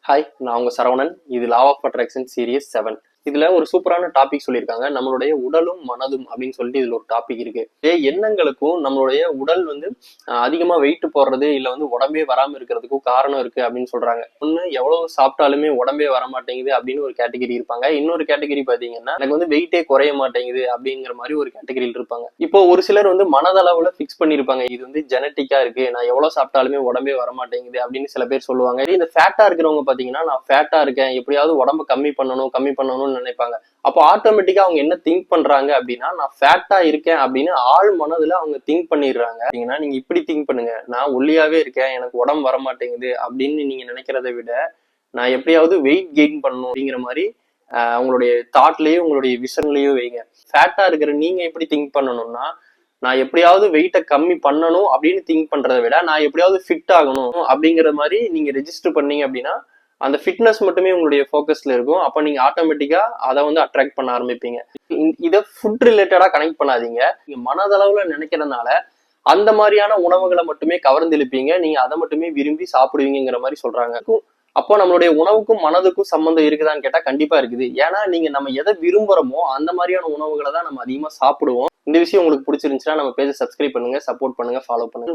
Hi, நான் உங்க சரவணன். இது லா ஆஃப் அட்ராக்ஷன் சீரியஸ் 7. இதுல ஒரு சூப்பரான டாபிக் சொல்லியிருக்காங்க. நம்மளுடைய உடலும் மனதும் அப்படின்னு சொல்லிட்டு இதுல ஒரு டாபிக் இருக்கு. எண்ணங்களுக்கும் நம்மளுடைய உடல் வந்து அதிகமா வெயிட் போடுறது இல்ல வந்து உடம்பே வராம இருக்கிறதுக்கும் காரணம் இருக்கு அப்படின்னு சொல்றாங்க. ஒண்ணு, எவ்வளவு சாப்பிட்டாலுமே உடம்பே வர மாட்டேங்குது அப்படின்னு ஒரு கேட்டகரி இருப்பாங்க. இன்னொரு கேட்டகரி பாத்தீங்கன்னா எனக்கு வந்து வெயிட்டே குறைய மாட்டேங்குது அப்படிங்கிற மாதிரி ஒரு கேட்டகரியில் இருப்பாங்க. இப்போ ஒரு சிலர் வந்து மனதளவுல பிக்ஸ் பண்ணிருப்பாங்க, இது வந்து ஜெனட்டிக்கா இருக்கு, நான் எவ்வளவு சாப்பிட்டாலுமே உடம்பே வர மாட்டேங்குது அப்படின்னு சில பேர் சொல்லுவாங்க. இந்த ஃபேட்டா இருக்கிறவங்க பாத்தீங்கன்னா, நான் ஃபேட்டா இருக்கேன், எப்படியாவது உடம்பு கம்மி பண்ணணும்னு நினைப்பாங்க. அப்போ ஆட்டோமேட்டிக்கா அவங்க என்ன திங்க் பண்றாங்க அப்படின்னா, நான் ஃபேட்டா இருக்கேன் அப்படின்னு ஆழ் மனதுல அவங்க திங்க் பண்ணிடுறாங்க. நீங்க இப்படி திங்க் பண்ணுங்க, நான் ஒல்லியாவே இருக்கேன், எனக்கு உடம்பு வர மாட்டேங்குது அப்படின்னு நீங்க நினைக்கிறத விட, நான் எப்படியாவது வெயிட் கெயின் பண்ணணும் அப்படிங்கிற மாதிரி உங்களுடைய தாட்லயும் உங்களுடைய விஷன்லயும் வைங்க. ஃபேட்டா இருக்கிற நீங்க எப்படி திங்க் பண்ணணும்னா, நான் எப்படியாவது வெயிட்டை கம்மி பண்ணணும் அப்படின்னு திங்க் பண்றதை விட, நான் எப்படியாவது ஃபிட் ஆகணும் அப்படிங்கிற மாதிரி நீங்க ரெஜிஸ்டர் பண்ணீங்க அப்படின்னா, அந்த ஃபிட்னஸ் மட்டுமே உங்களுடைய ஃபோக்கஸ்ல இருக்கும். அப்ப நீங்க ஆட்டோமேட்டிக்கா அதை வந்து அட்ராக்ட் பண்ண ஆரம்பிப்பீங்க. இதை ஃபுட் ரிலேட்டடா கனெக்ட் பண்ணாதீங்க. நீங்க மனதளவுல நினைக்கிறதுனால அந்த மாதிரியான உணவுகளை மட்டுமே கவர்ந்தெழுப்பீங்க, நீங்க அதை மட்டுமே விரும்பி சாப்பிடுவீங்கிற மாதிரி சொல்றாங்க. அப்போ நம்மளுடைய உணவுக்கும் மனதுக்கும் சம்பந்தம் இருக்குதான்னு கேட்டா கண்டிப்பா இருக்குது. ஏன்னா நம்ம எதை விரும்புறோமோ அந்த மாதிரியான உணவுகளை தான் நம்ம அதிகமா சாப்பிடுவோம். இந்த விஷயம் உங்களுக்கு பிடிச்சிருந்துச்சுன்னா நம்ம பேஜை சப்ஸ்கிரைப் பண்ணுங்க, சப்போர்ட் பண்ணுங்க, ஃபாலோ பண்ணுங்க.